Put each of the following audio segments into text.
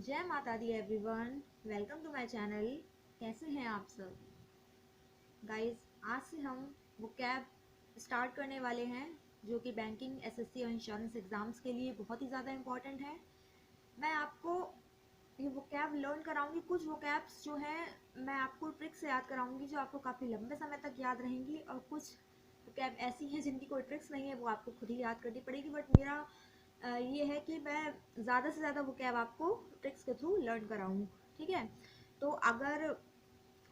जय माता दी everyone, welcome to my channel. कैसे हैं आप सब गाइस? आज से हम वो कैब स्टार्ट करने वाले हैं जो कि बैंकिंग, एसएससी और इंश्योरेंस एग्जाम्स के लिए बहुत ही ज़्यादा इम्पॉर्टेंट है। मैं आपको ये वो कैब लर्न कराऊंगी। कुछ वो कैब्स जो है मैं आपको ट्रिक से याद कराऊंगी जो आपको काफ़ी लंबे समय तक याद रहेंगी, और कुछ वो कैब ऐसी हैं जिनकी कोई ट्रिक्स नहीं है, वो आपको खुद ही याद करनी पड़ेगी। बट मेरा ये है कि मैं ज़्यादा से ज़्यादा वो कैब आपको ट्रिक्स के थ्रू लर्न कराऊँ। ठीक है, तो अगर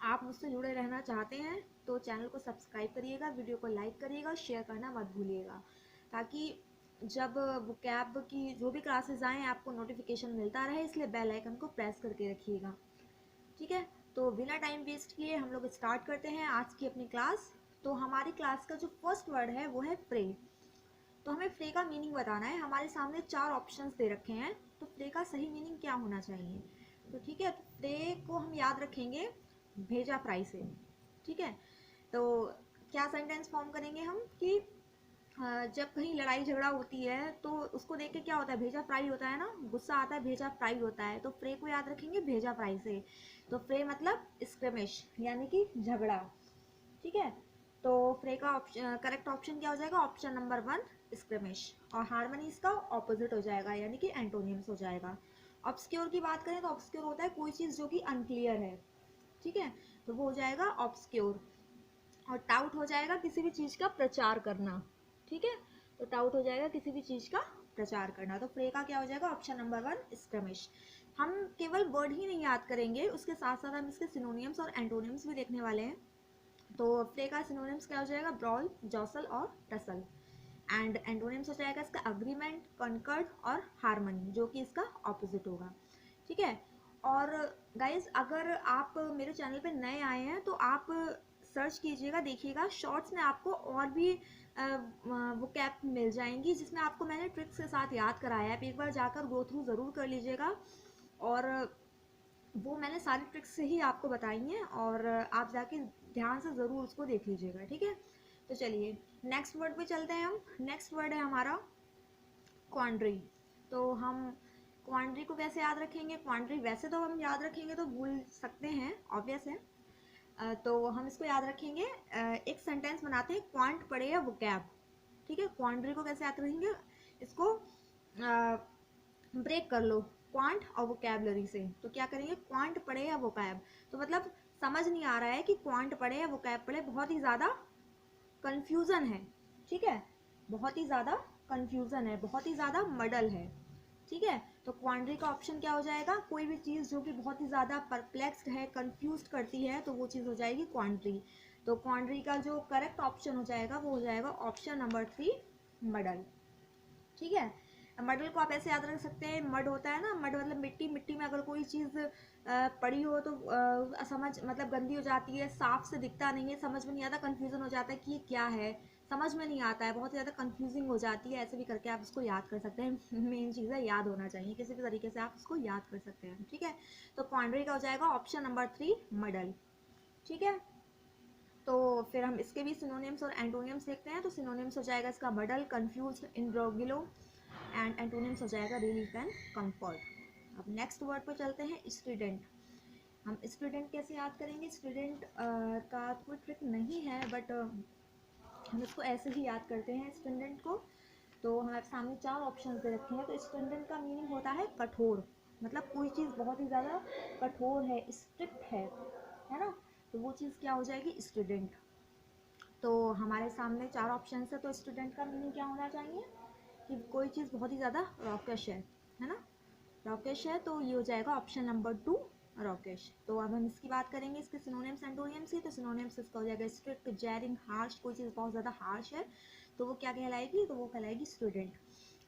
आप मुझसे जुड़े रहना चाहते हैं तो चैनल को सब्सक्राइब करिएगा, वीडियो को लाइक करिएगा, शेयर करना मत भूलिएगा, ताकि जब वो कैब की जो भी क्लासेस आएँ आपको नोटिफिकेशन मिलता रहे। इसलिए बेल आइकन को प्रेस करके रखिएगा। ठीक है, तो बिना टाइम वेस्ट किए हम लोग स्टार्ट करते हैं आज की अपनी क्लास। तो हमारी क्लास का जो फर्स्ट वर्ड है वो है प्रे। तो हमें फ्रे का मीनिंग बताना है। हमारे सामने चार ऑप्शंस दे रखे हैं, तो फ्रे का सही मीनिंग क्या होना चाहिए? तो ठीक है, तो फ्रे को हम याद रखेंगे भेजा फ्राई से। ठीक है, तो क्या सेंटेंस फॉर्म करेंगे हम कि जब कहीं लड़ाई झगड़ा होती है तो उसको देख के क्या होता है, भेजा फ्राई होता है ना, गुस्सा आता है, भेजा फ्राई होता है, तो फ्रे को याद रखेंगे भेजा फ्राई से। तो फ्रे मतलब स्क्रमिश यानी कि झगड़ा। ठीक है, तो फ्रे का ऑप्शन, करेक्ट ऑप्शन क्या हो जाएगा? Option number one, skirmish. और हार्मनी इसका ऑपोजिट हो जाएगा, यानी कि एंटोनियम्स हो जाएगा। ऑब्सक्योर की बात करें तो ऑब्सक्योर होता है कोई चीज़ जो कि अनक्लियर है। ठीक है, तो वो हो जाएगा ऑब्सक्योर। और टाउट हो जाएगा किसी भी चीज़ का प्रचार करना। ठीक है, तो टाउट हो जाएगा किसी भी चीज़ का प्रचार करना। तो फ्रे का क्या हो जाएगा? Option number one, skirmish. हम केवल वर्ड ही नहीं याद करेंगे, उसके साथ साथ हम इसके सिनोनियम्स और एंटोनियम्स भी देखने वाले हैं। तो फ्रे का सिनोनिम्स क्या हो जाएगा? ब्रॉल, जॉसल और टसल। एंड एंटोनिम्स हो जाएगा इसका अग्रीमेंट, कॉन्कर्ड और हारमनी, जो कि इसका ऑपोजिट होगा। ठीक है, और गाइज अगर आप मेरे चैनल पे नए आए हैं तो आप सर्च कीजिएगा, देखिएगा शॉर्ट्स में आपको और भी वो कैप मिल जाएंगी जिसमें आपको मैंने ट्रिक्स के साथ याद कराया है। आप एक बार जाकर गो थ्रू ज़रूर कर लीजिएगा, और वो मैंने सारी ट्रिक्स से ही आपको बताई हैं, और आप जाके ध्यान से ज़रूर उसको देख लीजिएगा। ठीक है, तो चलिए नेक्स्ट वर्ड पे चलते हैं हम। नेक्स्ट वर्ड है हमारा क्वांड्री। तो हम क्वांड्री को कैसे याद रखेंगे? क्वांड्री वैसे तो हम याद रखेंगे तो भूल सकते हैं, ऑब्वियस है। तो हम इसको याद रखेंगे, एक सेंटेंस बनाते हैं, क्वांट पड़े या वोकैब। ठीक है, क्वांड्री को कैसे याद रखेंगे? इसको ब्रेक कर लो, क्वांट और वोकैबलरी से। तो क्या करेंगे? क्वांट पढ़े या वोकैब। तो मतलब समझ नहीं आ रहा है कि क्वांट पढ़े या वोकैब पढ़े, बहुत ही ज़्यादा कंफ्यूजन है। ठीक है, बहुत ही ज़्यादा कंफ्यूजन है, बहुत ही ज़्यादा मडल है। ठीक है, तो क्वांड्री का ऑप्शन क्या हो जाएगा? कोई भी चीज़ जो कि बहुत ही ज़्यादा परप्लेक्स्ड है, कंफ्यूज करती है, तो वो चीज़ हो जाएगी क्वांड्री। तो क्वांड्री का जो करेक्ट ऑप्शन हो जाएगा वो हो जाएगा ऑप्शन नंबर थ्री, मडल। ठीक है, मडल को आप ऐसे याद रख सकते हैं, मड होता है ना, मड मतलब मिट्टी। मिट्टी में अगर कोई चीज़ पड़ी हो तो समझ मतलब गंदी हो जाती है, साफ से दिखता नहीं है, समझ में नहीं आता, कंफ्यूजन हो जाता है कि ये क्या है, समझ में नहीं आता है, बहुत ज़्यादा कंफ्यूजिंग हो जाती है। ऐसे भी करके आप उसको याद कर सकते हैं। मेन चीज़ है याद होना चाहिए, किसी भी तरीके से आप उसको याद कर सकते हैं। ठीक है, तो क्वांड्री का हो जाएगा ऑप्शन नंबर थ्री, मडल। ठीक है, तो फिर हम इसके भी सिनोनिम्स और एंटोनियम्स देखते हैं। तो सिनोनिम्स हो जाएगा इसका मडल, कंफ्यूज, इंड्रोगिलो, एंड एंटोनिम्स हो जाएगा रिलीफ एंड कंफर्ट। अब नेक्स्ट वर्ड पर चलते हैं, स्टूडेंट। हम स्टूडेंट कैसे याद करेंगे? स्टूडेंट का कोई ट्रिक नहीं है, बट हम इसको ऐसे ही याद करते हैं स्टूडेंट को। तो हमारे सामने चार ऑप्शन दे रखे हैं। तो स्टूडेंट का मीनिंग होता है कठोर, मतलब कोई चीज़ बहुत ही ज़्यादा कठोर है, स्ट्रिक्ट है ना, तो वो चीज़ क्या हो जाएगी? स्टूडेंट। तो हमारे सामने चार ऑप्शन है, तो स्टूडेंट का मीनिंग क्या होना चाहिए? कि कोई चीज़ बहुत ही ज़्यादा रॉकेश है ना, रॉकेश है, तो ये हो जाएगा ऑप्शन नंबर टू, रॉकेश। तो अब हम इसकी बात करेंगे, इसके सिनोनिम्स एंटोनिम्स की। तो सिनोनिम्स इसका हो जाएगा स्ट्रिक्ट, जैरिंग, हार्श। कोई चीज़ बहुत ज़्यादा हार्श है तो वो क्या कहलाएगी? तो वो कहलाएगी स्टूडेंट।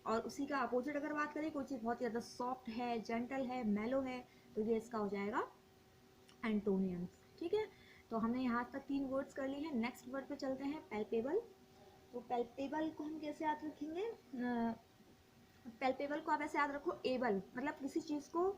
और उसी का अपोजिट अगर बात करें, कोई चीज़ बहुत ज़्यादा सॉफ्ट है, जेंटल है, मेलो है, तो ये इसका हो जाएगा एंटोनियम्स। ठीक है, तो हमने यहाँ तक तीन वर्ड्स कर लिए हैं। नेक्स्ट वर्ड पे चलते हैं, पैल्पेबल। तो पैल्पेबल को हम कैसे याद रखेंगे? पैल्पेबल को आप ऐसे याद रखो, एबल, मतलब किसी चीज़ को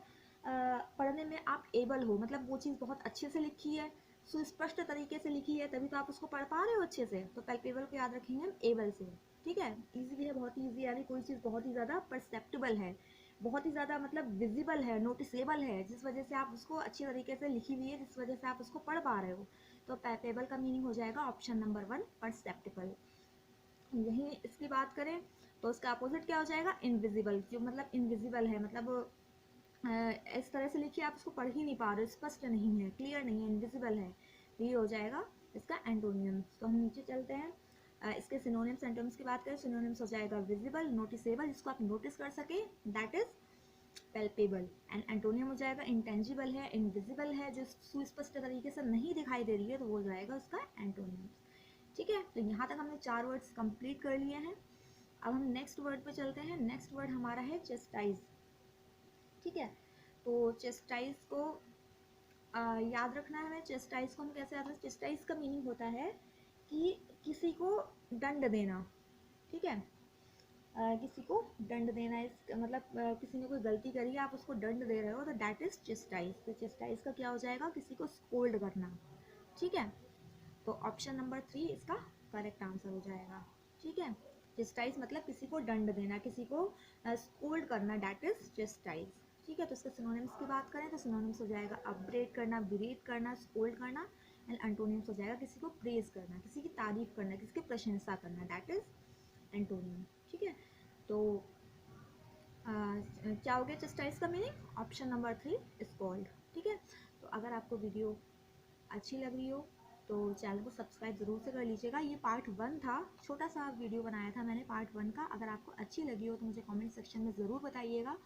पढ़ने में आप एबल हो, मतलब वो चीज़ बहुत अच्छे से लिखी है, सुस्पष्ट तरीके से लिखी है, तभी तो आप उसको पढ़ पा रहे हो अच्छे से। तो पैल्पेबल को याद रखेंगे हम एबल से। ठीक है, ईजी है, बहुत ही ईजी, यानी कोई चीज़ बहुत ही ज़्यादा परसेप्टेबल है, बहुत ही ज़्यादा मतलब विजिबल है, नोटिसेबल है, जिस वजह से आप उसको अच्छी तरीके से लिखी हुई है, जिस वजह से आप उसको पढ़ पा रहे हो। तो पैपेबल का मीनिंग हो जाएगा ऑप्शन नंबर 1 परसेप्टिबल। यही इसकी बात करें तो उसका अपोजिट क्या हो जाएगा, इनविजिबल, जो मतलब इनविजिबल है, मतलब इस तरह से लिखिए आप उसको पढ़ ही नहीं पा रहे, स्पष्ट नहीं है, क्लियर नहीं है, इनविजिबल है। तो ये हो जाएगा इसका एंटोनियम। तो हम नीचे चलते हैं, इसके सिनोनिम्स एंटोनिम्स की बात करें, सिनोनिम्स हो जाएगा विजिबल, नोटिसेबल, जिसको आप नोटिस कर सके, that is palpable. And antonym हो जाएगा इंटेंजिबल है, इनविजिबल है, जो सुस्पष्ट तरीके से नहीं दिखाई दे रही है, तो वो हो जाएगा उसका एंटोनियम। ठीक है, तो यहाँ तक हमने 4 वर्ड्स कंप्लीट कर लिए हैं। अब हम नेक्स्ट वर्ड पे चलते हैं। नेक्स्ट वर्ड हमारा है चेस्टाइज। ठीक है, तो चेस्टाइज को याद रखना है हमें। चेस्टाइज को हम कैसे याद रखें, चेस्टाइज का मीनिंग होता है कि किसी को दंड देना। ठीक है, किसी को दंड देना, इस मतलब किसी ने कोई गलती करी है, आप उसको दंड दे रहे हो, तो दैट इज चेस्टाइज। तो चेस्टाइज का क्या हो जाएगा, किसी को स्कोल्ड करना। ठीक है, तो ऑप्शन नंबर 3 इसका करेक्ट आंसर हो जाएगा। ठीक है, चेस्टाइज मतलब किसी को दंड देना, किसी को स्कोल्ड करना, दैट इज चेस्टाइज। ठीक है, तो इसके सिनोनिम्स की बात करें तो सिनोनिम्स हो जाएगा अपब्रेड करना, बिरेट करना, स्कोल्ड करना। एंड एंटोनिम्स हो जाएगा किसी को प्रेज करना, किसी की तारीफ करना, किसी की प्रशंसा करना, दैट इज एंटोनियम। ठीक है, तो क्या हो गया चेस्टाइज का मीनिंग, ऑप्शन नंबर 3 स्कोल्ड। ठीक है, तो अगर आपको वीडियो अच्छी लग रही हो तो चैनल को सब्सक्राइब ज़रूर से कर लीजिएगा। ये पार्ट 1 था, छोटा सा वीडियो बनाया था मैंने पार्ट 1 का। अगर आपको अच्छी लगी हो तो मुझे कमेंट सेक्शन में ज़रूर बताइएगा,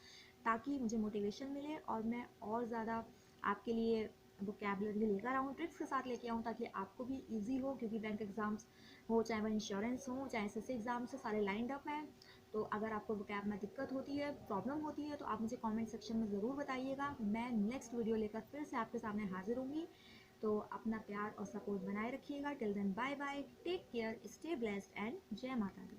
ताकि मुझे मोटिवेशन मिले और मैं और ज़्यादा आपके लिए वोकैबुलरी लेकर आऊँ, ट्रिक्स के साथ लेके आऊँ, ताकि आपको भी ईजी हो। क्योंकि बैंक एग्ज़ाम्स हो, चाहे वो इंश्योरेंस हो, चाहे एसएससी एग्ज़ाम्स हो, सारे लाइंड अप हैं। तो अगर आपको वोकैब में दिक्कत होती है, प्रॉब्लम होती है, तो आप मुझे कमेंट सेक्शन में ज़रूर बताइएगा। मैं नेक्स्ट वीडियो लेकर फिर से आपके सामने हाजिर होंगी। तो अपना प्यार और सपोर्ट बनाए रखिएगा। Till then bye bye, take care, stay blessed and जय माता दी।